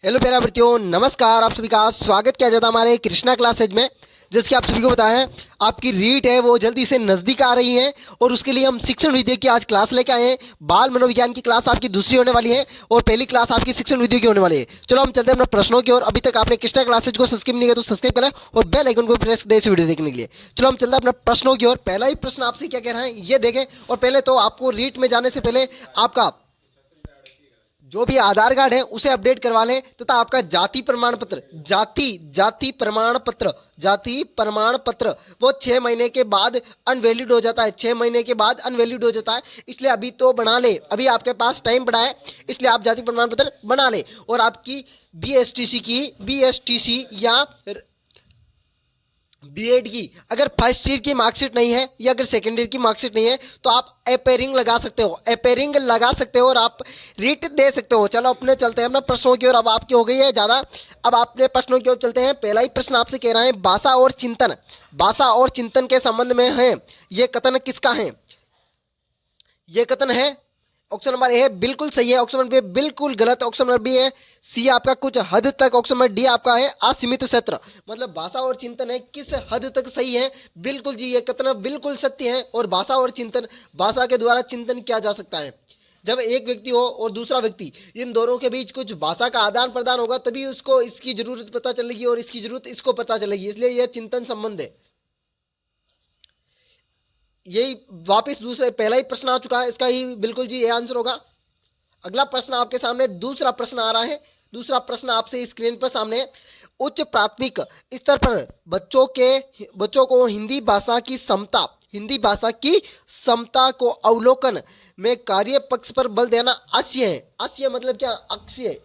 Hello प्यारे बच्चों, नमस्कार। आप सभी का स्वागत किया जाता है हमारे कृष्णा क्लासेज में। जैसे आप सभी को पता है, आपकी रीट है वो जल्दी से नज़दीक आ रही है और उसके लिए हम शिक्षण विद्या की आज क्लास लेके आए हैं। बाल मनोविज्ञान की क्लास आपकी दूसरी होने वाली है और पहली क्लास आपकी शिक्षण विद्या की होने वाली है। चलो हम चलते हैं अपने प्रश्नों की ओर। अभी तक आपने कृष्णा क्लासेज को सब्सक्राइब नहीं किया तो सब्सक्राइब करें और बेल आइकन को प्रेस करें इस वीडियो देखने के लिए। चलो हम चलते हैं अपने प्रश्नों की ओर। पहला ही प्रश्न आपसे क्या कह रहा है ये देखें। और पहले तो आपको रीट में जाने से पहले आपका जो भी आधार कार्ड है उसे अपडेट करवा लें तथा आपका जाति प्रमाण पत्र जाति प्रमाण पत्र वो 6 महीने के बाद अनवैलिड हो जाता है। 6 महीने के बाद अनवैलिड हो जाता है, इसलिए अभी तो बना ले। अभी आपके पास टाइम पड़ा है, इसलिए आप जाति प्रमाण पत्र बना ले। और आपकी बीएसटीसी या बीएड की अगर फर्स्ट ईयर की मार्कशीट नहीं है या अगर सेकेंड ईयर की मार्कशीट नहीं है तो आप अपेयरिंग लगा सकते हो और आप रीट दे सकते हो। चलो अपने चलते हैं अपना प्रश्नों की ओर। अब आपकी हो गई है ज़्यादा, अब आपने प्रश्नों की ओर चलते हैं। पहला ही प्रश्न आपसे कह रहा है भाषा और चिंतन के संबंध में है, ये कथन किसका है? ये कथन है ऑप्शन नंबर ए है बिल्कुल सही है, ऑप्शन नंबर बी बिल्कुल गलत, ऑप्शन नंबर बी है सी आपका कुछ हद तक, ऑप्शन नंबर डी आपका है असीमित क्षेत्र। मतलब भाषा और चिंतन है किस हद तक सही है? बिल्कुल जी, ये कथन बिल्कुल सत्य है। और भाषा और चिंतन, भाषा के द्वारा चिंतन किया जा सकता है। जब एक व्यक्ति हो और दूसरा व्यक्ति, इन दोनों के बीच कुछ भाषा का आदान प्रदान होगा तभी उसको इसकी जरूरत पता चलेगी और इसकी जरूरत इसको पता चलेगी, इसलिए यह चिंतन संबंध है। यही वापस दूसरे पहला ही प्रश्न आ चुका है, इसका ही बिल्कुल जी ये आंसर होगा। अगला प्रश्न आपके सामने दूसरा प्रश्न आ रहा है। दूसरा प्रश्न आपसे स्क्रीन पर सामने है। उच्च प्राथमिक स्तर पर बच्चों को हिंदी भाषा की समता को अवलोकन में कार्य पक्ष पर बल देना अस्य है। अस्य मतलब क्या? अस्य।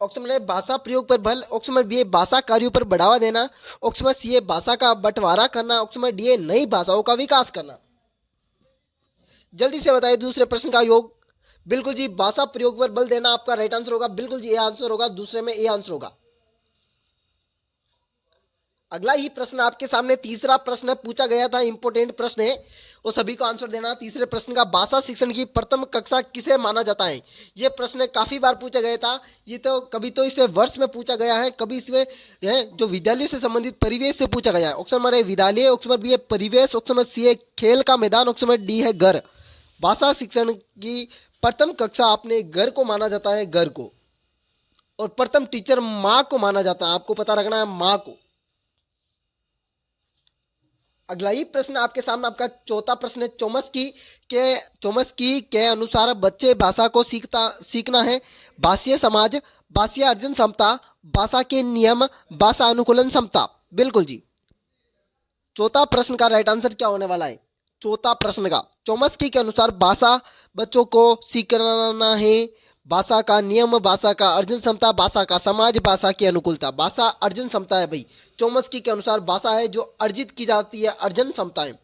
ऑप्शन में भाषा प्रयोग पर बल, ऑप्शन में बी भाषा कार्यों पर बढ़ावा देना, ऑप्शन में सी भाषा का बंटवारा करना, ऑप्शन में डी नई भाषाओं का विकास करना। जल्दी से बताइए दूसरे प्रश्न का योग। बिल्कुल जी, भाषा प्रयोग पर बल देना आपका राइट आंसर होगा। बिल्कुल जी ये आंसर होगा, दूसरे में ए आंसर होगा। अगला ही प्रश्न आपके सामने तीसरा प्रश्न पूछा गया था, इंपोर्टेंट प्रश्न है वो सभी को आंसर देना। तीसरे प्रश्न का भाषा शिक्षण की प्रथम कक्षा किसे माना जाता है? ये प्रश्न काफी बार पूछा गया था। ये तो कभी तो इसे वर्ष में पूछा गया है, कभी इसमें है जो विद्यालय से संबंधित परिवेश से पूछा गया है। ऑप्शन नंबर ए विद्यालय, ऑप्शन नंबर बी है परिवेश, ऑप्शन नंबर सी है खेल का मैदान, ऑप्शन नंबर डी है घर। भाषा शिक्षण की प्रथम कक्षा अपने घर को माना जाता है, घर को। और प्रथम टीचर माँ को माना जाता है, आपको पता रखना है माँ को। अगला ही प्रश्न आपके सामने आपका चौथा प्रश्न है। चोमस्की के अनुसार बच्चे भाषा को सीखना है भाषीय समाज, भाषीय अर्जन क्षमता, भाषा के नियम, भाषा अनुकूलन क्षमता। बिल्कुल जी, चौथा प्रश्न का राइट आंसर क्या होने वाला है? चौथा प्रश्न का चोमस्की के अनुसार भाषा बच्चों को सीखना है भाषा का नियम, भाषा का अर्जन क्षमता, भाषा का समाज, भाषा की अनुकूलता। भाषा अर्जन क्षमता है भाई। चोमस्की के अनुसार भाषा है जो अर्जित की जाती है, अर्जन क्षमता है।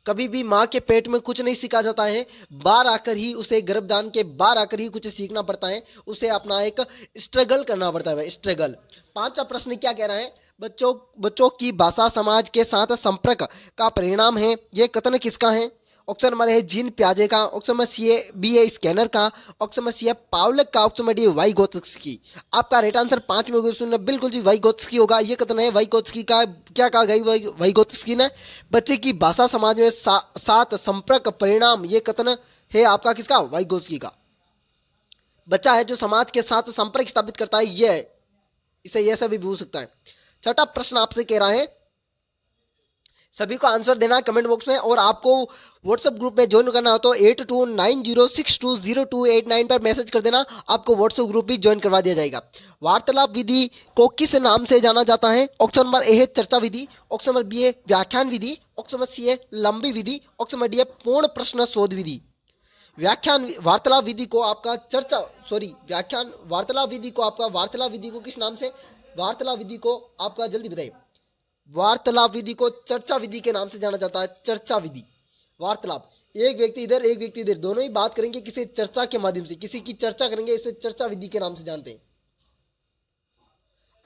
कभी भी माँ के पेट में कुछ नहीं सीखा जाता है, बाहर आकर ही उसे गर्भदान के बाहर आकर ही कुछ सीखना पड़ता है, उसे अपना एक स्ट्रगल करना पड़ता है, स्ट्रगल। पांचवा प्रश्न क्या कह रहा है? बच्चों की भाषा समाज के साथ संपर्क का परिणाम है, यह कथन किसका है? ऑप्शन नंबर है जीन प्याजे का, ऑप्शन नंबर सी है बी है स्कैनर का, ऑप्शन नंबर सी है पावलक का, ऑप्शन नंबर डी है वाइगोत्स्की। आपका राइट आंसर 5 में क्वेश्चन बिल्कुल जी वाइगोत्स्की होगा। ये कथन है वाइगोत्स्की का। क्या कहा गई वाइगोत्स्की ने? बच्चे की भाषा समाज में साथ संपर्क परिणाम, ये कथन है आपका किसका? वाइगोत्स्की का। बच्चा है जो समाज के साथ संपर्क स्थापित करता है, ये है। इसे यह सभी भी हो सकता है। छठा प्रश्न आपसे कह रहा है, सभी को आंसर देना है कमेंट बॉक्स में। और आपको व्हाट्सएप ग्रुप में ज्वाइन करना हो तो 8290620289 पर मैसेज कर देना, आपको व्हाट्सएप ग्रुप भी ज्वाइन करवा दिया जाएगा। वार्तालाप विधि को किस नाम से जाना जाता है? ऑप्शन नंबर ए है चर्चा विधि, ऑप्शन नंबर बी है व्याख्यान विधि, ऑप्शन नंबर सी है लंबी विधि, ऑप्शन नंबर डी है पूर्ण प्रश्न शोध विधि। वार्तालाप विधि को आपका वार्तालाप विधि को किस नाम से? वार्तालाप विधि को आपका जल्दी बताइए। वार्तालाप विधि को चर्चा विधि के नाम से जाना जाता है, चर्चा विधि। वार्तालाप, एक व्यक्ति इधर एक व्यक्ति इधर, दोनों ही बात करेंगे किसी चर्चा के माध्यम से, किसी की चर्चा करेंगे, इसे चर्चा विधि के नाम से जानते हैं।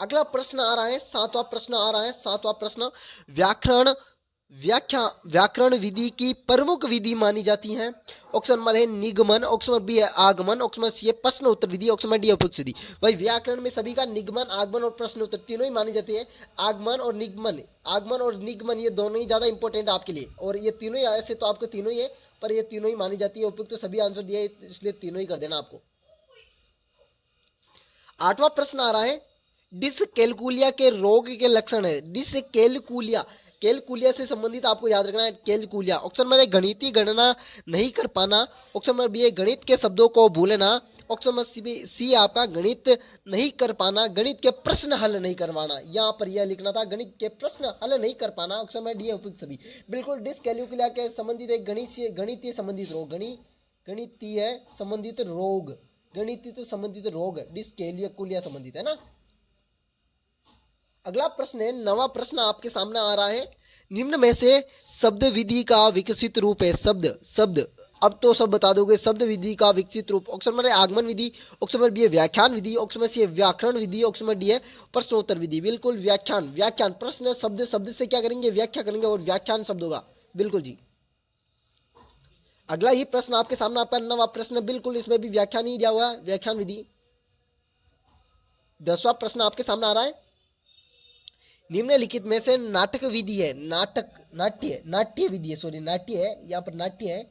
अगला प्रश्न आ रहा है, सातवां प्रश्न आ रहा है। सातवां प्रश्न, व्याकरण व्याख्या व्याकरण विधि की प्रमुख विधि मानी जाती हैं? ऑप्शन नंबर है निगमन, ऑप्शन नंबर बी है आगमन, ऑप्शन नंबर सी है प्रश्न उत्तर विधि, ऑप्शन नंबर डी है उपयुक्त विधि। भाई व्याकरण में सभी का निगमन, आगमन और प्रश्न उत्तर तीनों ही मानी जाती है। आगमन और निगमन ये दोनों ही ज्यादा इंपॉर्टेंट है आपके लिए, और ये तीनों ही ऐसे तो आपको तीनों ही है, पर ये तीनों ही मानी जाती है। उपयुक्त तो सभी आंसर दिया है, इसलिए तीनों ही कर देना आपको। 8वां प्रश्न आ रहा है, डिसकैलकुलिया के रोग के लक्षण है। डिसकैलकुलिया, कैलकुलिया से संबंधित आपको याद रखना है कैलकुलिया। ऑप्शन नंबर ए गणितीय गणना नहीं कर पाना, ऑप्शन नंबर बी है गणित के शब्दों को भूलना, ऑप्शन नंबर सी आपका गणित नहीं कर पाना, गणित के प्रश्न हल नहीं कर पाना। यहाँ पर यह लिखना था गणित के प्रश्न हल नहीं कर पाना, ऑप्शन नंबर डी है उपयुक्त सभी। बिल्कुल डिसकैलकुलिया के संबंधित एक गणितीय संबंधित रोग, गणितीय संबंधित रोग, गणितीय तो संबंधित रोग डिसकैलकुलिया संबंधित है ना। अगला प्रश्न है, 9वां प्रश्न आपके सामने आ रहा है, निम्न में से शब्द विधि का विकसित रूप है। शब्द अब तो सब बता दोगे। शब्द विधि का विकसित रूप, ऑप्शन नंबर है आगमन विधि, ऑप्शन नंबर बी है व्याख्यान विधि, ऑप्शन नंबर सी है व्याकरण विधि, ऑप्शन नंबर डी है प्रश्नोत्तर विधि। बिल्कुल व्याख्यान प्रश्न शब्द से क्या करेंगे, व्याख्या करेंगे, और व्याख्यान शब्द होगा। बिल्कुल जी। अगला ही प्रश्न आपके सामने आपका 9वां प्रश्न, बिल्कुल इसमें भी व्याख्यान ही दिया हुआ है, व्याख्यान विधि। 10वां प्रश्न आपके सामने आ रहा है, निम्नलिखित में से नाटक विधि है, नाट्य विधि है, सॉरी नाट्य है, यहाँ पर नाट्य है,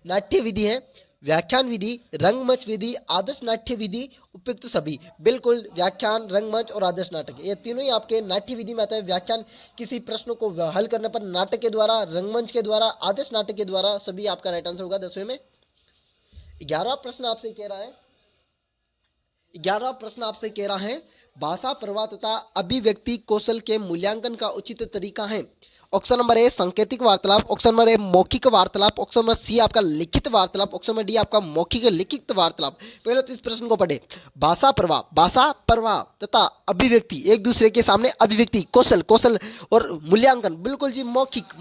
नाट्य विधि है, व्याख्यान विधि, रंगमंच विधि, आदर्श नाट्य विधि, उपयुक्त सभी। बिल्कुल व्याख्यान, रंगमंच और आदर्श नाटक ये तीनों ही आपके नाट्य विधि में आता है। व्याख्यान किसी प्रश्न को हल करने पर नाटक के द्वारा, रंगमंच के द्वारा, आदर्श नाटक के द्वारा, सभी आपका राइट आंसर होगा 10वें में। 11वां प्रश्न आपसे कह रहा है, 11वां प्रश्न आपसे कह रहा है, भाषा प्रवाह तथा अभिव्यक्ति कौशल के मूल्यांकन का उचित तरीका है। ऑप्शन नंबर ए सांकेतिक वार्तालाप, ऑप्शन नंबर ए मौखिक वार्तालाप, ऑप्शन नंबर सी आपका लिखित वार्तालाप, ऑप्शन नंबर डी आपका मौखिक लिखित वार्तालाप। पहले तो इस प्रश्न को पढ़े। भाषा प्रवाह तथा अभिव्यक्ति, एक दूसरे के सामने अभिव्यक्ति, कौशल और मूल्यांकन। बिल्कुल जी मौखिक,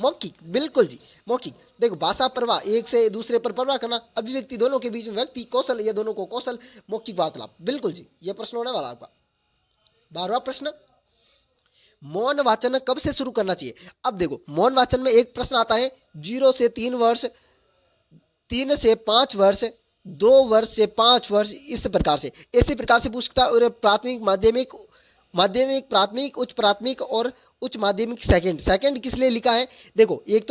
बिल्कुल जी मौखिक। देखो भाषा प्रवाह, एक से दूसरे पर प्रवाह करना, अभिव्यक्ति दोनों के बीच में व्यक्ति, कौशल, ये दोनों को कौशल, मौखिक वार्तालाप। बिल्कुल जी, ये प्रश्न होने वाला आपका। 12वां प्रश्न, मौन वाचन कब से शुरू करना चाहिए। अब देखो मौन वाचन में एक प्रश्न आता है 0 से 3 वर्ष, 3 से 5 वर्ष, 2 वर्ष से 5 वर्ष, इस प्रकार से, इसी प्रकार से पूछ सकता है। और प्राथमिक, माध्यमिक, प्राथमिक, उच्च प्राथमिक और उच्च माध्यमिक सेकंड किस लिए लिखा है। देखो एक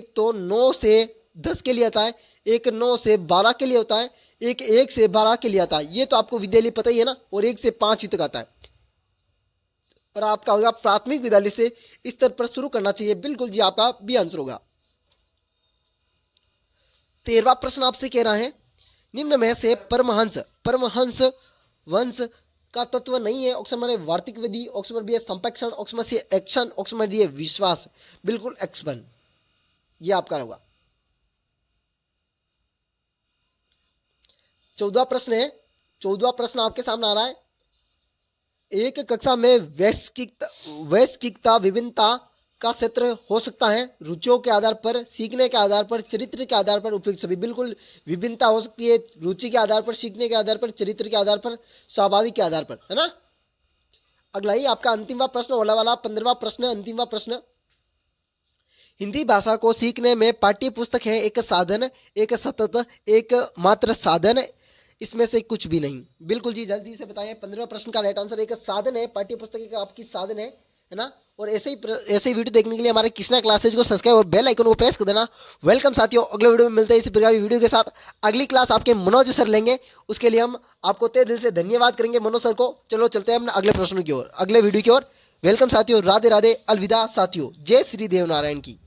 तो 9 से 10 के लिए आता है, एक 9 से 12 के लिए होता है, एक 1 से 12 के लिए आता है। ये तो आपको विद्यालय पता ही है ना, और 1 से 5 तक आता है। और आपका होगा प्राथमिक विद्यालय से स्तर पर शुरू करना चाहिए। बिल्कुल जी, आपका बी आंसर होगा। 13वां प्रश्न आपसे कह रहा है, निम्न में से परमहंस वंश का तत्व नहीं है। ऑप्शन नंबर ए वार्तिक विधि, ऑप्शन नंबर बी है संप्रेक्षण, option number C action, option number D है विश्वास। बिल्कुल एक्शन, ये आपका होगा। 14वां प्रश्न है, 14वां प्रश्न आपके सामने आ रहा है, एक कक्षा में वैश्विकता विभिन्नता का क्षेत्र हो सकता है, रुचियों के आधार पर, सीखने के आधार पर, चरित्र के आधार पर, उपयुक्त सभी। बिल्कुल विभिन्नता हो सकती है रुचि के आधार पर, सीखने के आधार पर, चरित्र के आधार पर, स्वाभाविक के आधार पर, है ना। अगला ही आपका अंतिमवां प्रश्न होने वाला, 15वां प्रश्न, अंतिमवां प्रश्न, हिंदी भाषा को सीखने में पाठ्य पुस्तक है एक साधन, एक सतत, एक मात्र साधन, इसमें से कुछ भी नहीं। बिल्कुल जी, जल्दी से बताएं। 15वें प्रश्न का राइट आंसर एक साधन है, पाठ्य पुस्तक एक आपकी साधन है ना। और ऐसे ही वीडियो देखने के लिए हमारे कृष्णा क्लासेज को सब्सक्राइब और बेल आइकन को प्रेस कर देना। वेलकम साथियों, अगले वीडियो में मिलते हैं इसी प्रकार की वीडियो के साथ। अगली क्लास आपके मनोज सर लेंगे, उसके लिए हम आपको तहे दिल से धन्यवाद करेंगे मनोज सर को। चलो चलते हैं अपने अगले प्रश्न की ओर, अगले वीडियो की ओर। वेलकम साथियों, राधे राधे, अलविदा साथियों, जय श्री देव नारायण की।